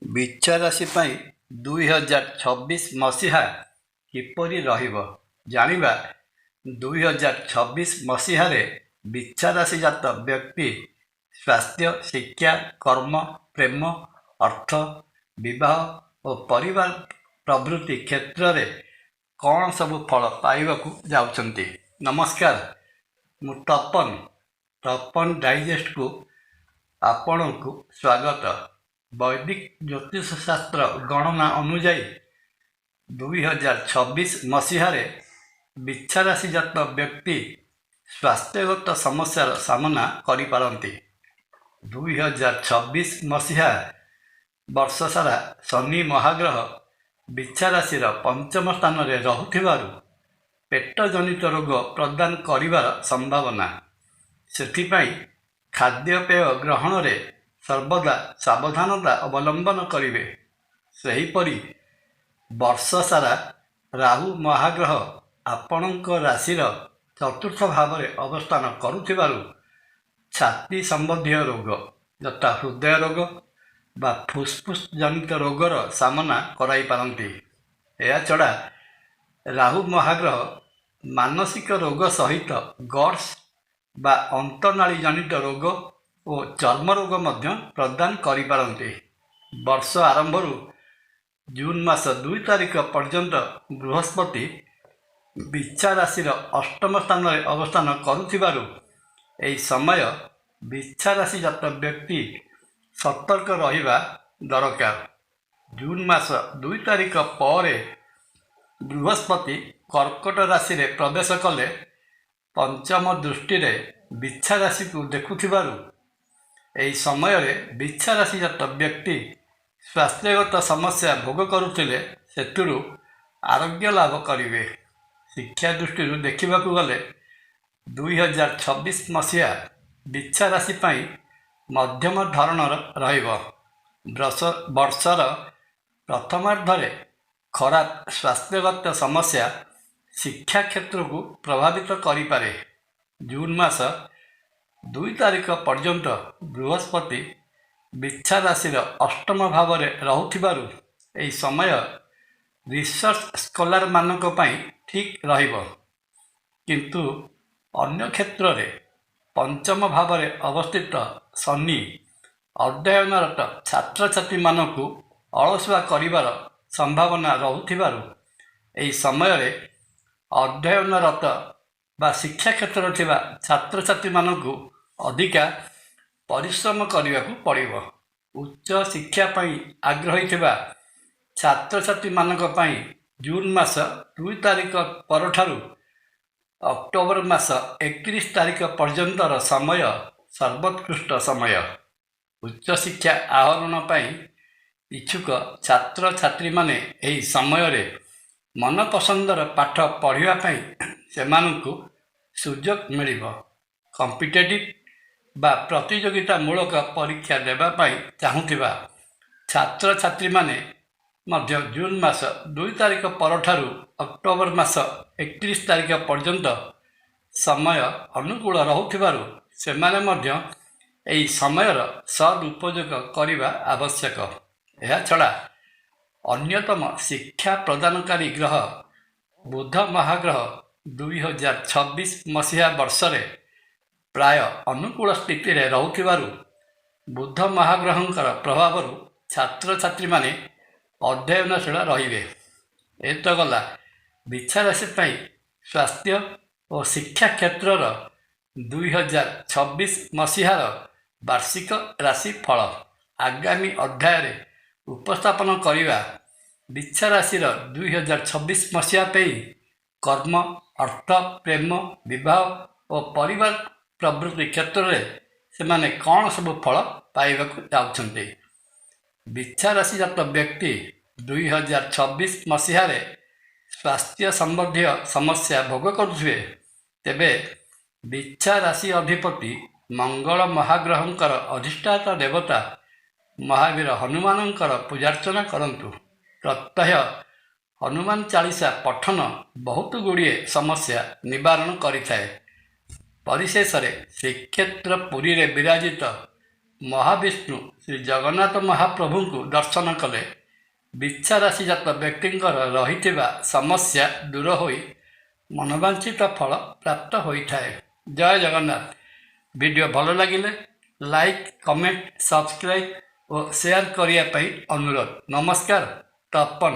ବିଛା ରାଶି ପାଇଁ 2026 ମସିହା କିପରି ରହିବ ଜାଣିବା। 2026 ମସିହାରେ ବିଛା ରାଶି ଜାତ ବ୍ୟକ୍ତି ସ୍ୱାସ୍ଥ୍ୟ, ଶିକ୍ଷା, କର୍ମ, ପ୍ରେମ, ଅର୍ଥ, ବିବାହ ଓ ପରିବାର ପ୍ରଭୃତି କ୍ଷେତ୍ରରେ କ'ଣ ସବୁ ଫଳ ପାଇବାକୁ ଯାଉଛନ୍ତି। ନମସ୍କାର, ମୁଁ ତପନ ଡାଇଜେଷ୍ଟକୁ ଆପଣଙ୍କୁ ସ୍ୱାଗତ। ବୈଦିକ ଜ୍ୟୋତିଷ ଶାସ୍ତ୍ର ଗଣନା ଅନୁଯାୟୀ 2026 ମସିହାରେ ବିଛା ରାଶି ଜାତ ବ୍ୟକ୍ତି ସ୍ୱାସ୍ଥ୍ୟଗତ ସମସ୍ୟାର ସାମନା କରିପାରନ୍ତି। 2026 ମସିହା ବର୍ଷ ସାରା ଶନି ମହାଗ୍ରହ ବିଛା ରାଶିର ପଞ୍ଚମ ସ୍ଥାନରେ ରହୁଥିବାରୁ ପେଟ ଜନିତ ରୋଗ ପ୍ରଦାନ କରିବାର ସମ୍ଭାବନା। ସେଥିପାଇଁ ଖାଦ୍ୟପେୟ ଗ୍ରହଣରେ ସର୍ବଦା ସାବଧାନତା ଅବଲମ୍ବନ କରିବେ। ସେହିପରି ବର୍ଷ ସାରା ରାହୁ ମହାଗ୍ରହ ଆପଣଙ୍କ ରାଶିର ଚତୁର୍ଥ ଭାବରେ ଅବସ୍ଥାନ କରୁଥିବାରୁ ଛାତି ସମ୍ବନ୍ଧୀୟ ରୋଗ ଯଥା ହୃଦୟ ରୋଗ ବା ଫୁସ୍ଫୁସ୍ ଜନିତ ରୋଗର ସାମନା କରାଇପାରନ୍ତି। ଏହାଛଡ଼ା ରାହୁ ମହାଗ୍ରହ ମାନସିକ ରୋଗ ସହିତ ଗଟ୍ସ ବା ଅନ୍ତନାଳୀ ଜନିତ ରୋଗ ଓ ଚର୍ମ ରୋଗ ମଧ୍ୟ ପ୍ରଦାନ କରିପାରନ୍ତି। ବର୍ଷ ଆରମ୍ଭରୁ ଜୁନ୍ ମାସ 2 ତାରିଖ ପର୍ଯ୍ୟନ୍ତ ବୃହସ୍ପତି ବିଛା ରାଶିର ଅଷ୍ଟମ ସ୍ଥାନରେ ଅବସ୍ଥାନ କରୁଥିବାରୁ ଏହି ସମୟ ବିଛା ରାଶି ଜାତ ବ୍ୟକ୍ତି ସତର୍କ ରହିବା ଦରକାର। ଜୁନ୍ ମାସ 2 ତାରିଖ ପରେ ବୃହସ୍ପତି କର୍କଟ ରାଶିରେ ପ୍ରବେଶ କଲେ ପଞ୍ଚମ ଦୃଷ୍ଟିରେ ବିଛା ରାଶିକୁ ଦେଖୁଥିବାରୁ ଏହି ସମୟରେ ବିଛା ରାଶି ଜାତ ବ୍ୟକ୍ତି ସ୍ୱାସ୍ଥ୍ୟଗତ ସମସ୍ୟା ଭୋଗ କରୁଥିଲେ ସେଥିରୁ ଆରୋଗ୍ୟ ଲାଭ କରିବେ। ଶିକ୍ଷା ଦୃଷ୍ଟିରୁ ଦେଖିବାକୁ ଗଲେ 2026 ମସିହା ବିଛା ରାଶି ପାଇଁ ମଧ୍ୟମ ଧରଣର ରହିବ। ବର୍ଷର ପ୍ରଥମାର୍ଦ୍ଧରେ ଖରାପ ସ୍ୱାସ୍ଥ୍ୟଗତ ସମସ୍ୟା ଶିକ୍ଷା କ୍ଷେତ୍ରକୁ ପ୍ରଭାବିତ କରିପାରେ। ଜୁନ୍ ମାସ 2 ତାରିଖ ପର୍ଯ୍ୟନ୍ତ ବୃହସ୍ପତି ବିଛା ରାଶିର ଅଷ୍ଟମ ଭାବରେ ରହୁଥିବାରୁ ଏହି ସମୟ ରିସର୍ଚ୍ଚ ସ୍କଲାରମାନଙ୍କ ପାଇଁ ଠିକ୍ ରହିବ। କିନ୍ତୁ ଅନ୍ୟ କ୍ଷେତ୍ରରେ ପଞ୍ଚମ ଭାବରେ ଅବସ୍ଥିତ ଶନି ଅଧ୍ୟୟନରତ ଛାତ୍ରଛାତ୍ରୀମାନଙ୍କୁ ଅଳସୁଆ କରିବାର ସମ୍ଭାବନା ରହୁଥିବାରୁ ଏହି ସମୟରେ ଅଧ୍ୟୟନରତ ବା ଶିକ୍ଷା କ୍ଷେତ୍ରରେ ଥିବା ଛାତ୍ରଛାତ୍ରୀମାନଙ୍କୁ ଅଧିକା ପରିଶ୍ରମ କରିବାକୁ ପଡ଼ିବ। ଉଚ୍ଚ ଶିକ୍ଷା ପାଇଁ ଆଗ୍ରହୀ ଥିବା ଛାତ୍ରଛାତ୍ରୀମାନଙ୍କ ପାଇଁ ଜୁନ୍ ମାସ 2 ତାରିଖ ପରଠାରୁ ଅକ୍ଟୋବର ମାସ 31 ତାରିଖ ପର୍ଯ୍ୟନ୍ତର ସମୟ ସର୍ବୋତ୍କୃଷ୍ଟ ସମୟ। ଉଚ୍ଚଶିକ୍ଷା ଆହରଣ ପାଇଁ ଇଚ୍ଛୁକ ଛାତ୍ରଛାତ୍ରୀମାନେ ଏହି ସମୟରେ ମନପସନ୍ଦର ପାଠ ପଢ଼ିବା ପାଇଁ ସେମାନଙ୍କୁ ସୁଯୋଗ ମିଳିବ। କମ୍ପିଟେଟିଭ୍ ବା ପ୍ରତିଯୋଗିତାମୂଳକ ପରୀକ୍ଷା ଦେବା ପାଇଁ ଚାହୁଁଥିବା ଛାତ୍ରଛାତ୍ରୀମାନେ ମଧ୍ୟ ଜୁନ୍ ମାସ 2 ତାରିଖ ପରଠାରୁ ଅକ୍ଟୋବର ମାସ 31 ତାରିଖ ପର୍ଯ୍ୟନ୍ତ ସମୟ ଅନୁକୂଳ ରହୁଥିବାରୁ ସେମାନେ ମଧ୍ୟ ଏହି ସମୟର ସଦୁପଯୋଗ କରିବା ଆବଶ୍ୟକ। ଏହାଛଡ଼ା ଅନ୍ୟତମ ଶିକ୍ଷା ପ୍ରଦାନକାରୀ ଗ୍ରହ ବୁଧ ମହାଗ୍ରହ 2026 ମସିହା ବର୍ଷରେ ପ୍ରାୟ ଅନୁକୂଳ ସ୍ଥିତିରେ ରହୁଥିବାରୁ ବୁଧ ମହାଗ୍ରହଙ୍କର ପ୍ରଭାବରୁ ଛାତ୍ରଛାତ୍ରୀମାନେ ଅଧ୍ୟୟନଶୀଳ ରହିବେ। ଏତ ଗଲା ବିଛା ରାଶି ପାଇଁ ସ୍ୱାସ୍ଥ୍ୟ ଓ ଶିକ୍ଷା କ୍ଷେତ୍ରର 2026 ମସିହାର ବାର୍ଷିକ ରାଶି ଫଳ। ଆଗାମୀ ଅଧ୍ୟାୟରେ ଉପସ୍ଥାପନ କରିବା ବିଛା ରାଶିର 2026 ମସିହା ପାଇଁ କର୍ମ, ଅର୍ଥ, ପ୍ରେମ, ବିବାହ ଓ ପରିବାର ପ୍ରଭୃତି କ୍ଷେତ୍ରରେ ସେମାନେ କ'ଣ ସବୁ ଫଳ ପାଇବାକୁ ଯାଉଛନ୍ତି। ବିଛା ରାଶି ଜାତ ବ୍ୟକ୍ତି 2026 ମସିହାରେ ସ୍ୱାସ୍ଥ୍ୟ ସମ୍ବନ୍ଧୀୟ ସମସ୍ୟା ଭୋଗ କରୁଥିବେ ତେବେ ବିଛା ରାଶି ଅଧିପତି ମଙ୍ଗଳ ମହାଗ୍ରହଙ୍କର ଅଧିଷ୍ଠାତା ଦେବତା ମହାବୀର ହନୁମାନଙ୍କର ପୂଜାର୍ଚ୍ଚନା କରନ୍ତୁ। ପ୍ରତ୍ୟହ ହନୁମାନ ଚାଳିଶା ପଠନ ବହୁତ ଗୁଡ଼ିଏ ସମସ୍ୟା ନିବାରଣ କରିଥାଏ। ପରିଶେଷରେ ଶ୍ରୀକ୍ଷେତ୍ର ପୁରୀରେ ବିରାଜିତ ମହାବିଷ୍ଣୁ ଶ୍ରୀ ଜଗନ୍ନାଥ ମହାପ୍ରଭୁଙ୍କୁ ଦର୍ଶନ କଲେ ବିଚ୍ଛାରାଶିଜାତ ବ୍ୟକ୍ତିଙ୍କର ରହିଥିବା ସମସ୍ୟା ଦୂର ହୋଇ ମନୋବାଞ୍ଛିତ ଫଳ ପ୍ରାପ୍ତ ହୋଇଥାଏ। ଜୟ ଜଗନ୍ନାଥ। ଭିଡ଼ିଓ ଭଲ ଲାଗିଲେ ଲାଇକ୍, କମେଣ୍ଟ, ସବସ୍କ୍ରାଇବ୍ ଓ ସେୟାର କରିବା ପାଇଁ ଅନୁରୋଧ। ନମସ୍କାର। ତପନ।